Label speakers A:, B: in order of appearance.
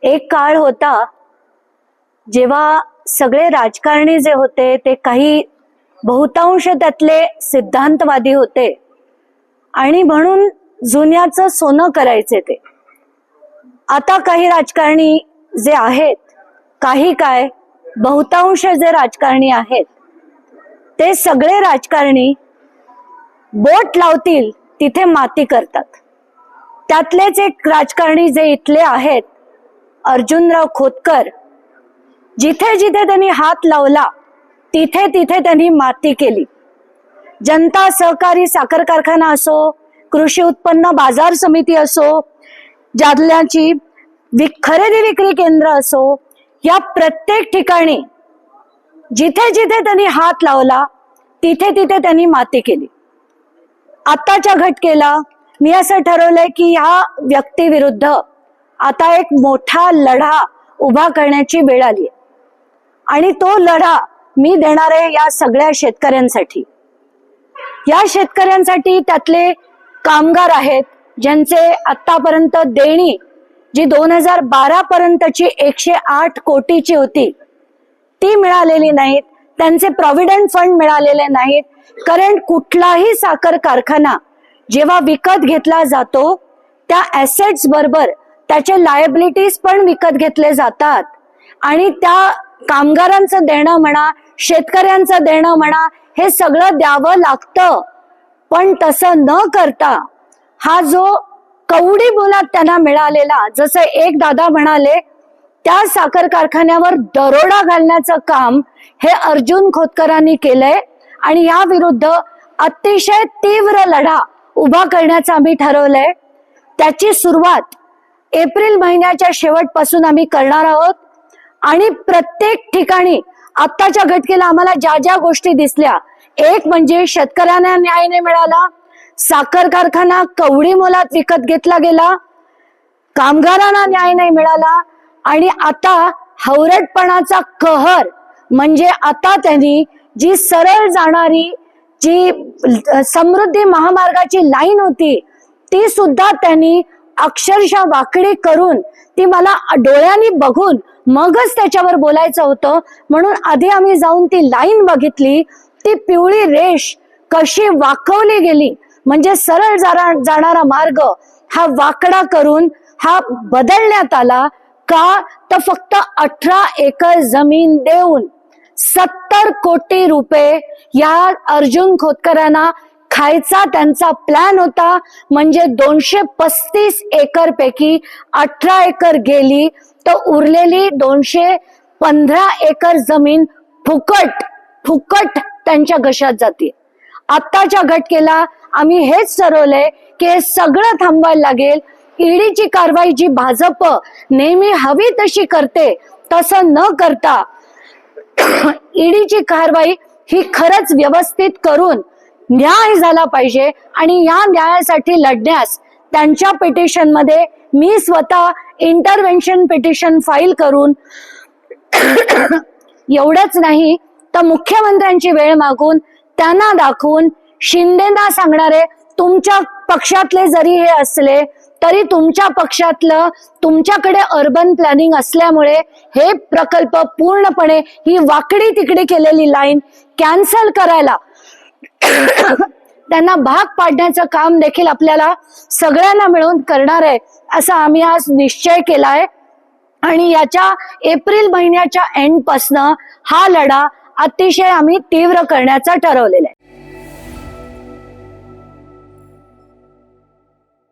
A: एक काळ होता जेव्हा सगळे राजकारणी जे होते ते काही बहुतांश त्यातले सिद्धांतवादी होते आणि म्हणून जुन्याचं सोनं करायचे ते. आता काही राजकारणी जे आहेत, काही काय बहुतांश जे राजकारणी आहेत ते सगळे राजकारणी बोट लावतील तिथे माती करतात. त्यातलेच एक राजकारणी जे इथले आहेत, अर्जुनराव खोतकर, जिथे जिथे त्यांनी हात लावला तिथे तिथे त्यांनी माती केली. जनता सहकारी साखर कारखाना असो, कृषी उत्पन्न बाजार समिती असो, जादल्याची खरेदी विक्री केंद्र असो, या प्रत्येक ठिकाणी जिथे जिथे त्यांनी हात लावला तिथे तिथे त्यांनी माती केली. आताच्या घटकेला मी असं ठरवलंय की ह्या व्यक्तीविरुद्ध आता एक मोठा लढा उभा करण्याची वेळ आली आणि तो लढा मी देणार आहे या सगळ्या शेतकऱ्यांसाठी. या शेतकऱ्यांसाठी त्यातले कामगार आहेत ज्यांचे आतापर्यंत देणी जी 2012 पर्यंतची 108 कोटीची होती ती मिळालेली नाहीत, त्यांचे प्रॉव्हिडंट फंड मिळालेले नाहीत. कारण कुठलाही साखर कारखाना जेव्हा विकत घेतला जातो त्या ऍसेट्स बरोबर त्याचे लायबिलिटीज पण विकत घेतले जातात आणि त्या कामगारांचं देणं म्हणा, शेतकऱ्यांचं देणं म्हणा, हे सगळं द्यावं लागतं. पण तसं न करता हा जो कवडी मोलात त्यांना मिळालेला, जसं एक दादा म्हणाले, त्या साखर कारखान्यावर दरोडा घालण्याचं काम हे अर्जुन खोतकरांनी केलंय आणि या विरुद्ध अतिशय तीव्र लढा उभा करण्याचं आम्ही ठरवलंय. त्याची सुरुवात एप्रिल महिन्याच्या शेवटपासून आम्ही करणार आहोत आणि प्रत्येक ठिकाणी आत्ताच्या घटकेला आम्हाला ज्या ज्या गोष्टी दिसल्या, एक म्हणजे शेतकऱ्यांना न्याय नाही मिळाला, साखर कारखाना कवडी मोलात विकत घेतला गेला, कामगारांना न्याय नाही मिळाला आणि आता हवरटपणाचा कहर म्हणजे आता त्यांनी जी सरळ जाणारी जी समृद्धी महामार्गाची लाईन होती ती सुद्धा त्यांनी अक्षरशः वाकडी करून, ती मला डोळ्यांनी बघून मगच त्याच्यावर बोलायचं होतं म्हणून आधी आम्ही जाऊन ती लाईन बघितली. ती पिवळी रेष कशी वाकवली गेली, म्हणजे सरळ जाणारा मार्ग हा वाकडा करून हा बदलण्यात आला. का तर फक्त 18 एकर जमीन देऊन 70 कोटी रुपये या अर्जुन खोतकरांना खायचा त्यांचा प्लॅन होता. म्हणजे 235 एकर पैकी 18 एकर गेली तर उरलेली 215 एकर जमीन फुकट त्यांच्या घशात जाते. आत्ताच्या घटकेला आम्ही हेच ठरवलंय की हे सगळं थांबवायला लागेल. ईडीची कारवाई जी भाजप नेहमी हवी तशी करते तसं न करता ईडीची कारवाई ही खरंच व्यवस्थित करून न्याय झाला पाहिजे आणि या न्यायासाठी लढण्यास त्यांच्या पिटिशन मध्ये मी स्वतः इंटरव्हेन्शन पिटिशन फाईल करून एवढंच नाही तर मुख्यमंत्र्यांची वेळ मागून त्यांना दाखवून शिंदेना सांगणारे, तुमच्या पक्षातले जरी हे असले तरी तुमच्या पक्षातलं तुमच्याकडे अर्बन प्लॅनिंग असल्यामुळे हे प्रकल्प पूर्णपणे ही वाकडी तिकडी केलेली लाईन कॅन्सल करायला त्यांना भाग पाडण्याचं काम देखील आपल्याला सगळ्यांना मिळून करणार आहे असा आम्ही आज निश्चय केलाय. आणि याच्या एप्रिल महिन्याच्या एंड पासनं हा लढा अतिशय आम्ही तीव्र करण्याचा ठरवलेला आहे.